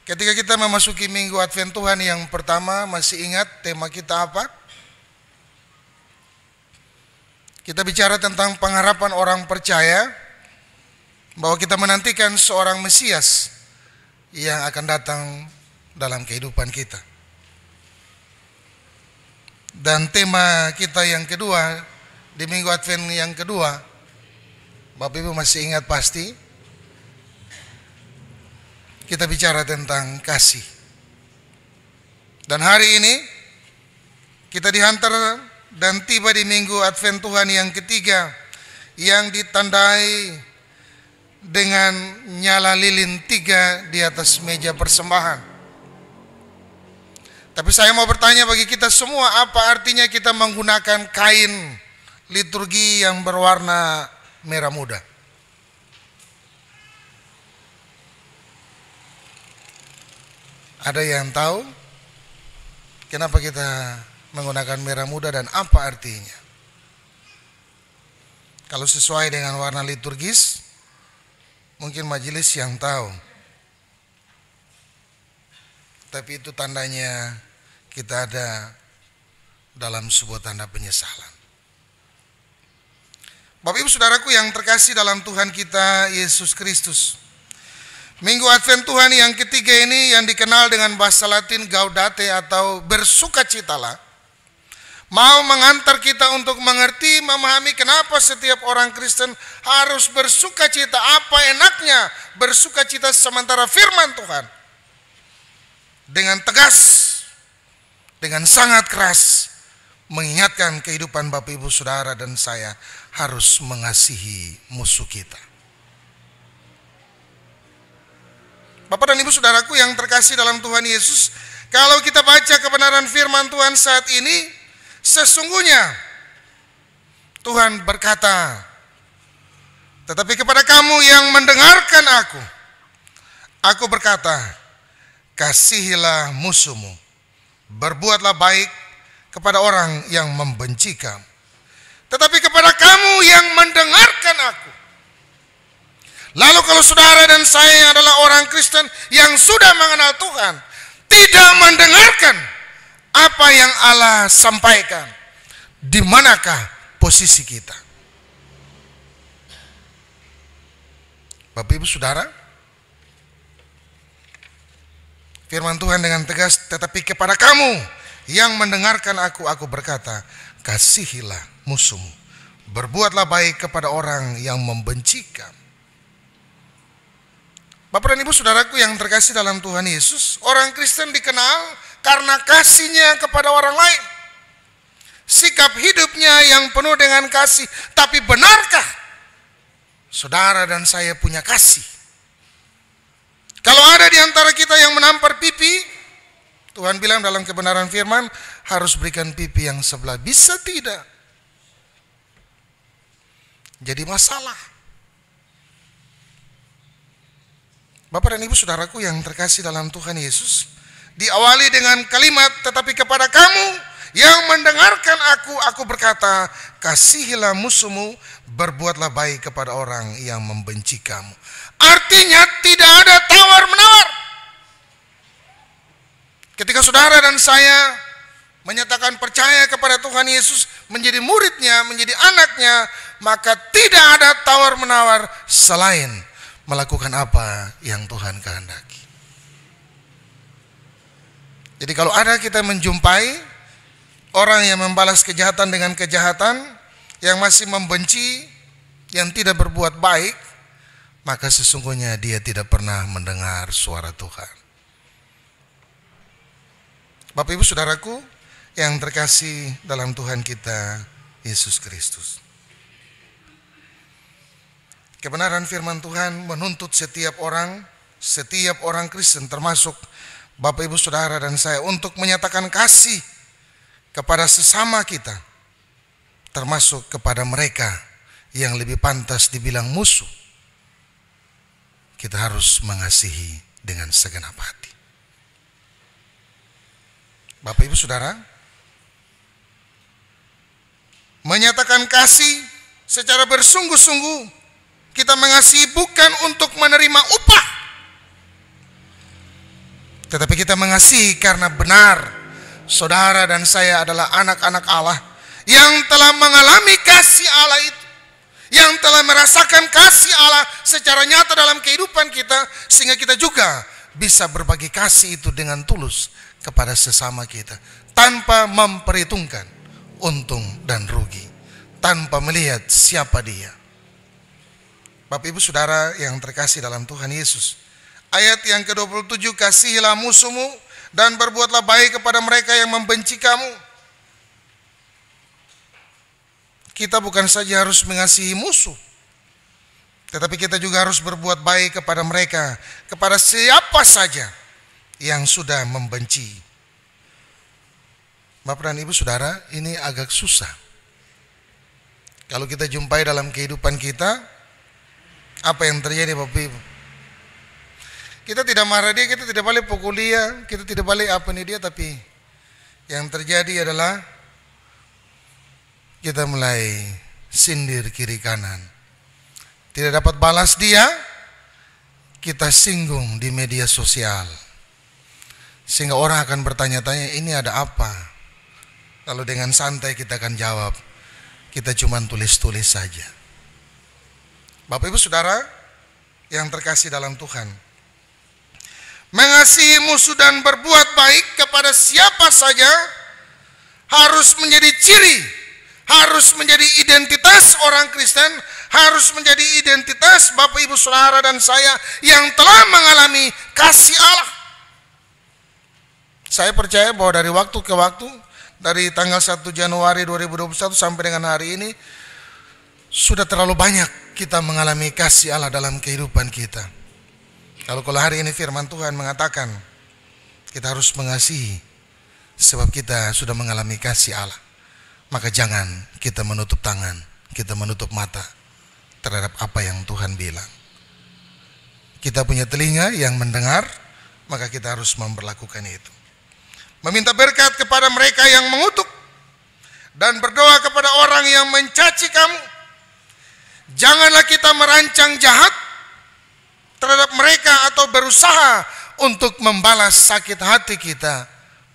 Ketika kita memasuki Minggu Advent Tuhan yang pertama, masih ingat tema kita apa? Kita bicara tentang pengharapan orang percaya bahwa kita menantikan seorang Mesias yang akan datang dalam kehidupan kita. Dan tema kita yang kedua di Minggu Advent yang kedua, Bapak Ibu masih ingat pasti, kita bicara tentang kasih. Dan hari ini kita dihantar dan tiba di Minggu Advent Tuhan yang ketiga, yang ditandai dengan nyala lilin 3 di atas meja persembahan. Tapi saya mau bertanya bagi kita semua, apa artinya kita menggunakan kain liturgi yang berwarna merah muda? Ada yang tahu kenapa kita menggunakan merah muda dan apa artinya? Kalau sesuai dengan warna liturgis, mungkin majelis yang tahu. Tapi itu tandanya kita ada dalam sebuah tanda penyesalan. Bapak Ibu Saudaraku yang terkasih dalam Tuhan kita Yesus Kristus, Minggu Advent Tuhan yang ketiga ini yang dikenal dengan bahasa Latin Gaudete atau bersukacitalah, mau mengantar kita untuk mengerti, memahami kenapa setiap orang Kristen harus bersukacita. Apa enaknya bersukacita sementara firman Tuhan dengan tegas, dengan sangat keras mengingatkan kehidupan Bapak Ibu Saudara dan saya harus mengasihi musuh kita. Bapak dan Ibu Saudaraku yang terkasih dalam Tuhan Yesus, kalau kita baca kebenaran firman Tuhan saat ini, sesungguhnya Tuhan berkata, tetapi kepada kamu yang mendengarkan aku berkata, kasihilah musuhmu, berbuatlah baik kepada orang yang membenci kamu. Tetapi kepada kamu yang mendengarkan aku. Lalu kalau saudara dan saya adalah orang Kristen yang sudah mengenal Tuhan, tidak mendengarkan apa yang Allah sampaikan, di manakah posisi kita? Bapak Ibu Saudara, firman Tuhan dengan tegas, tetapi kepada kamu yang mendengarkan aku berkata, kasihilah musuhmu, berbuatlah baik kepada orang yang membenci kamu. Bapak dan Ibu Saudaraku yang terkasih dalam Tuhan Yesus, orang Kristen dikenal karena kasihnya kepada orang lain. Sikap hidupnya yang penuh dengan kasih. Tapi benarkah saudara dan saya punya kasih? Kalau ada di antara kita yang menampar pipi, Tuhan bilang dalam kebenaran firman, harus berikan pipi yang sebelah. Bisa tidak? Jadi masalah. Bapak dan Ibu Saudaraku yang terkasih dalam Tuhan Yesus, diawali dengan kalimat, tetapi kepada kamu yang mendengarkan aku berkata, kasihilah musuhmu, berbuatlah baik kepada orang yang membenci kamu. Artinya tidak ada tawar-menawar. Ketika saudara dan saya menyatakan percaya kepada Tuhan Yesus, menjadi muridnya, menjadi anaknya, maka tidak ada tawar-menawar selain melakukan apa yang Tuhan kehendaki. Jadi kalau ada kita menjumpai orang yang membalas kejahatan dengan kejahatan, yang masih membenci, yang tidak berbuat baik, maka sesungguhnya dia tidak pernah mendengar suara Tuhan. Bapak Ibu Saudaraku yang terkasih dalam Tuhan kita Yesus Kristus, kebenaran firman Tuhan menuntut setiap orang Kristen, termasuk Bapak Ibu Saudara dan saya, untuk menyatakan kasih kepada sesama kita, termasuk kepada mereka yang lebih pantas dibilang musuh. Kita harus mengasihi dengan segenap hati. Bapak Ibu Saudara, menyatakan kasih secara bersungguh-sungguh, kita mengasihi bukan untuk menerima upah, Tetapi kita mengasihi karena benar saudara dan saya adalah anak-anak Allah yang telah mengalami kasih Allah itu, yang telah merasakan kasih Allah secara nyata dalam kehidupan kita, sehingga kita juga bisa berbagi kasih itu dengan tulus kepada sesama kita, tanpa memperhitungkan untung dan rugi, tanpa melihat siapa dia. Bapak Ibu Saudara yang terkasih dalam Tuhan Yesus, ayat yang ke-27, kasihilah musuhmu dan berbuatlah baik kepada mereka yang membenci kamu. Kita bukan saja harus mengasihi musuh, tetapi kita juga harus berbuat baik kepada mereka, kepada siapa saja yang sudah membenci. Bapak dan Ibu Saudara, ini agak susah. Kalau kita jumpai dalam kehidupan kita, apa yang terjadi Bapak Ibu? Kita tidak marah dia, kita tidak boleh pukul dia, kita tidak boleh apa nih dia, tapi yang terjadi adalah kita mulai sindir kiri kanan. Tidak dapat balas dia, kita singgung di media sosial. Sehingga orang akan bertanya-tanya, ini ada apa? Lalu dengan santai kita akan jawab, kita cuma tulis-tulis saja. Bapak Ibu Saudara yang terkasih dalam Tuhan, mengasihi musuh dan berbuat baik kepada siapa saja harus menjadi ciri, harus menjadi identitas orang Kristen, harus menjadi identitas Bapak Ibu Saudara dan saya yang telah mengalami kasih Allah. Saya percaya bahwa dari waktu ke waktu, dari tanggal 1 Januari 2021 sampai dengan hari ini, sudah terlalu banyak kita mengalami kasih Allah dalam kehidupan kita. Kalau hari ini firman Tuhan mengatakan kita harus mengasihi sebab kita sudah mengalami kasih Allah, maka jangan kita menutup tangan, kita menutup mata terhadap apa yang Tuhan bilang. Kita punya telinga yang mendengar, maka kita harus memperlakukan itu. Meminta berkat kepada mereka yang mengutuk dan berdoa kepada orang yang mencaci kamu. Janganlah kita merancang jahat terhadap mereka atau berusaha untuk membalas sakit hati kita,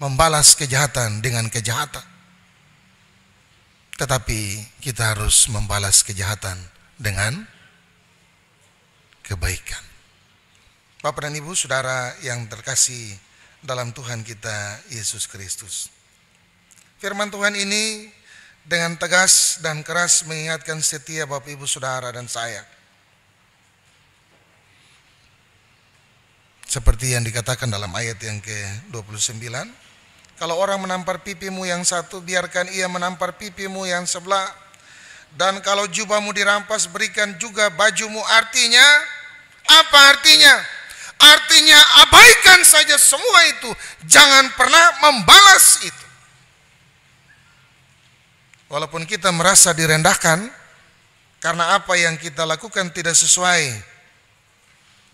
membalas kejahatan dengan kejahatan. Tetapi kita harus membalas kejahatan dengan kebaikan. Bapak dan Ibu Saudara yang terkasih dalam Tuhan kita Yesus Kristus, firman Tuhan ini dengan tegas dan keras mengingatkan setiap Bapak Ibu Saudara dan saya. Seperti yang dikatakan dalam ayat yang ke-29, kalau orang menampar pipimu yang satu, biarkan ia menampar pipimu yang sebelah. Dan kalau jubahmu dirampas, berikan juga bajumu. Artinya, apa artinya? Artinya abaikan saja semua itu. Jangan pernah membalas itu. Walaupun kita merasa direndahkan, karena apa yang kita lakukan tidak sesuai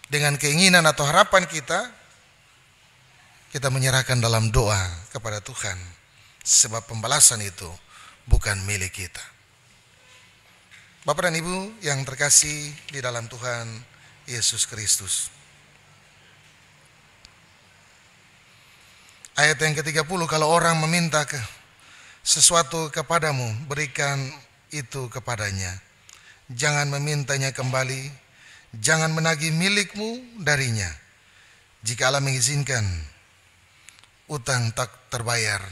dengan keinginan atau harapan kita, kita menyerahkan dalam doa kepada Tuhan, sebab pembalasan itu bukan milik kita. Bapak dan Ibu yang terkasih di dalam Tuhan Yesus Kristus, ayat yang ke-30, kalau orang meminta sesuatu kepadamu, berikan itu kepadanya. Jangan memintanya kembali, jangan menagih milikmu darinya. Jika Allah mengizinkan utang tak terbayar,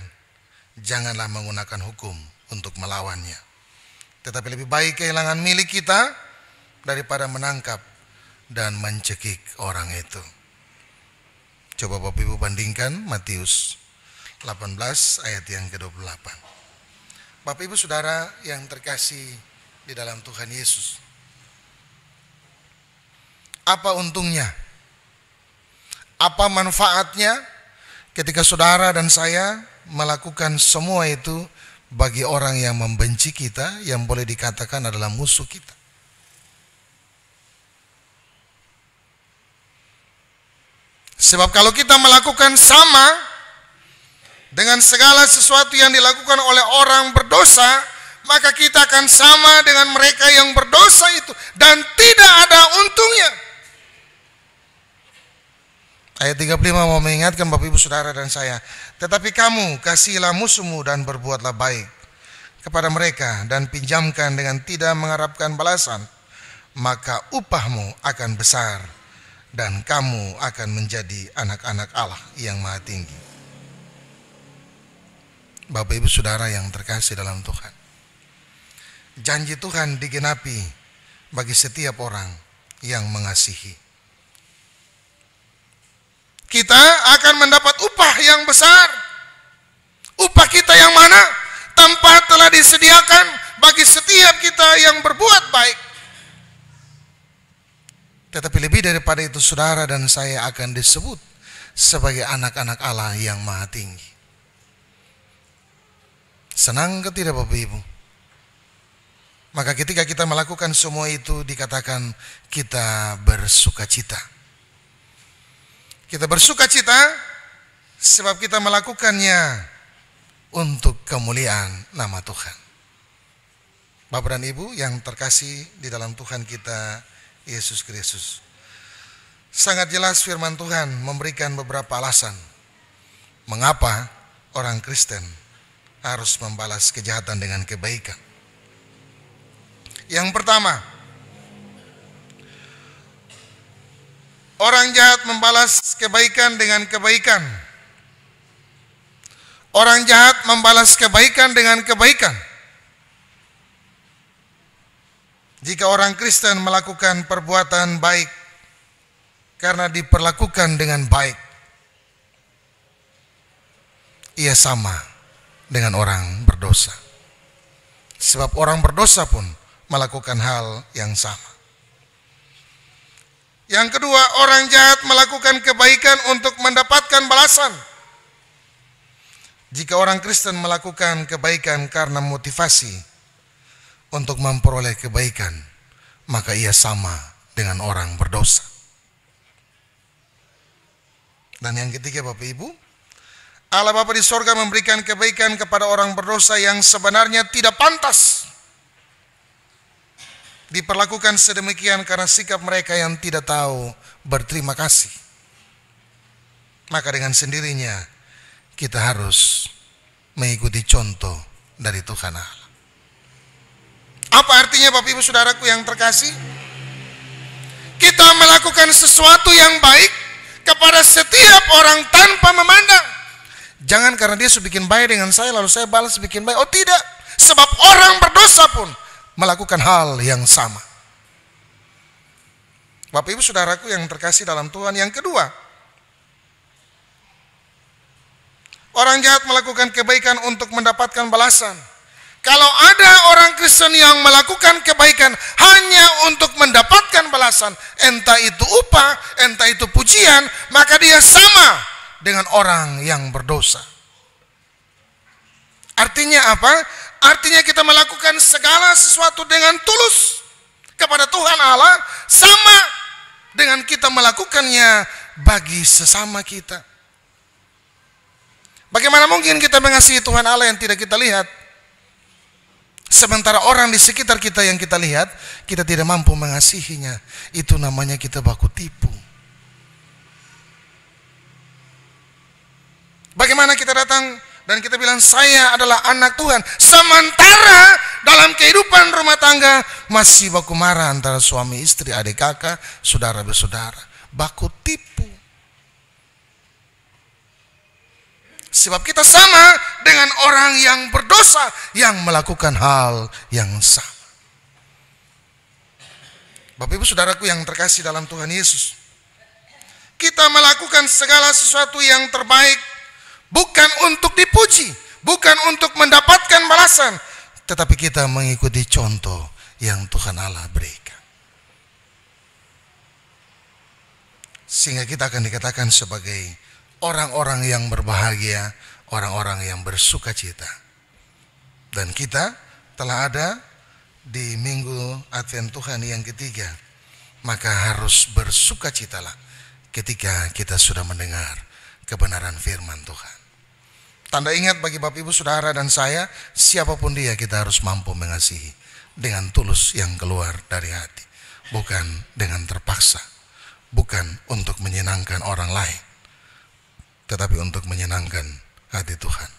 janganlah menggunakan hukum untuk melawannya. Tetapi lebih baik kehilangan milik kita daripada menangkap dan mencekik orang itu. Coba Bapak Ibu bandingkan Matius 18 ayat yang ke-28. Bapak Ibu Saudara yang terkasih di dalam Tuhan Yesus, apa untungnya? Apa manfaatnya ketika saudara dan saya melakukan semua itu bagi orang yang membenci kita, yang boleh dikatakan adalah musuh kita? Sebab kalau kita melakukan sama dengan segala sesuatu yang dilakukan oleh orang berdosa, maka kita akan sama dengan mereka yang berdosa itu, dan tidak ada untungnya. Ayat 35 mau mengingatkan Bapak Ibu Saudara dan saya, tetapi kamu kasihilah musuhmu dan berbuatlah baik kepada mereka dan pinjamkan dengan tidak mengharapkan balasan, maka upahmu akan besar dan kamu akan menjadi anak-anak Allah yang Maha Tinggi. Bapak Ibu Saudara yang terkasih dalam Tuhan, janji Tuhan digenapi bagi setiap orang yang mengasihi. Kita akan mendapat upah yang besar. Upah kita yang mana? Tempat telah disediakan bagi setiap kita yang berbuat baik. Tetapi lebih daripada itu, saudara dan saya akan disebut sebagai anak-anak Allah yang Maha Tinggi. Senang ke tidak Bapak Ibu? Maka ketika kita melakukan semua itu, dikatakan kita bersukacita. Kita bersukacita sebab kita melakukannya untuk kemuliaan nama Tuhan. Bapak dan Ibu yang terkasih di dalam Tuhan kita Yesus Kristus, sangat jelas firman Tuhan memberikan beberapa alasan mengapa orang Kristen harus membalas kejahatan dengan kebaikan. Yang pertama, orang jahat membalas kebaikan dengan kebaikan. Orang jahat membalas kebaikan dengan kebaikan. Jika orang Kristen melakukan perbuatan baik karena diperlakukan dengan baik, ia sama dengan orang berdosa. Sebab orang berdosa pun melakukan hal yang sama. Yang kedua, orang jahat melakukan kebaikan untuk mendapatkan balasan. Jika orang Kristen melakukan kebaikan karena motivasi untuk memperoleh kebaikan, maka ia sama dengan orang berdosa. Dan yang ketiga Bapak Ibu, Allah Bapa di sorga memberikan kebaikan kepada orang berdosa yang sebenarnya tidak pantas diperlakukan sedemikian karena sikap mereka yang tidak tahu berterima kasih. Maka dengan sendirinya kita harus mengikuti contoh dari Tuhan Allah. Apa artinya Bapak Ibu Saudaraku yang terkasih? Kita melakukan sesuatu yang baik kepada setiap orang tanpa memandang. Jangan karena dia sudah bikin baik dengan saya lalu saya balas bikin baik. Oh tidak, sebab orang berdosa pun melakukan hal yang sama. Bapak Ibu Saudaraku yang terkasih dalam Tuhan, yang kedua, orang jahat melakukan kebaikan untuk mendapatkan balasan. Kalau ada orang Kristen yang melakukan kebaikan hanya untuk mendapatkan balasan, entah itu upah, entah itu pujian, maka dia sama dengan orang yang berdosa. Artinya apa? Artinya kita melakukan segala sesuatu dengan tulus kepada Tuhan Allah, sama dengan kita melakukannya bagi sesama kita. Bagaimana mungkin kita mengasihi Tuhan Allah yang tidak kita lihat, sementara orang di sekitar kita yang kita lihat, kita tidak mampu mengasihinya? Itu namanya kita baku tipu. Bagaimana kita datang dan kita bilang saya adalah anak Tuhan, sementara dalam kehidupan rumah tangga masih baku marah antara suami istri, adik kakak, saudara bersaudara. Baku tipu. Sebab kita sama dengan orang yang berdosa yang melakukan hal yang sama. Bapak Ibu Saudaraku yang terkasih dalam Tuhan Yesus, kita melakukan segala sesuatu yang terbaik bukan untuk dipuji, bukan untuk mendapatkan balasan, tetapi kita mengikuti contoh yang Tuhan Allah berikan. Sehingga kita akan dikatakan sebagai orang-orang yang berbahagia, orang-orang yang bersuka cita. Dan kita telah ada di minggu Advent Tuhan yang ketiga, maka harus bersukacitalah ketika kita sudah mendengar kebenaran firman Tuhan. Tanda ingat bagi Bapak Ibu Saudara dan saya, siapapun dia kita harus mampu mengasihi dengan tulus yang keluar dari hati, bukan dengan terpaksa, bukan untuk menyenangkan orang lain, tetapi untuk menyenangkan hati Tuhan.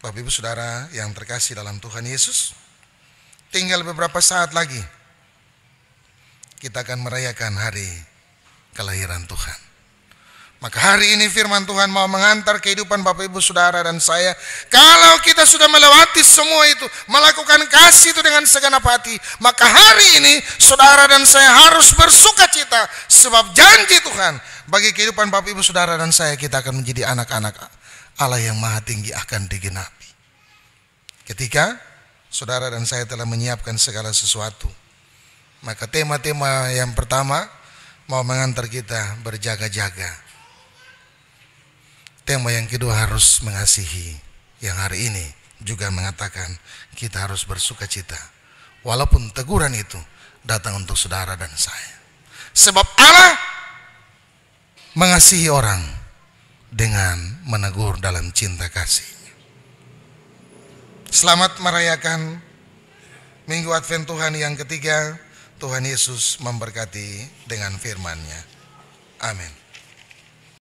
Bapak Ibu Saudara yang terkasih dalam Tuhan Yesus, tinggal beberapa saat lagi kita akan merayakan hari kelahiran Tuhan. Maka hari ini firman Tuhan mau mengantar kehidupan Bapak Ibu Saudara dan saya. Kalau kita sudah melewati semua itu, melakukan kasih itu dengan segenap hati, maka hari ini saudara dan saya harus bersuka cita. Sebab janji Tuhan bagi kehidupan Bapak Ibu Saudara dan saya, kita akan menjadi anak-anak Allah yang maha tinggi akan digenapi. Ketika saudara dan saya telah menyiapkan segala sesuatu, maka tema-tema yang pertama mau mengantar kita berjaga-jaga. Tema yang kedua harus mengasihi, yang hari ini juga mengatakan kita harus bersuka cita. Walaupun teguran itu datang untuk saudara dan saya. Sebab Allah mengasihi orang dengan menegur dalam cinta kasih-Nya. Selamat merayakan Minggu Advent Tuhan yang ketiga. Tuhan Yesus memberkati dengan firman-Nya. Amin.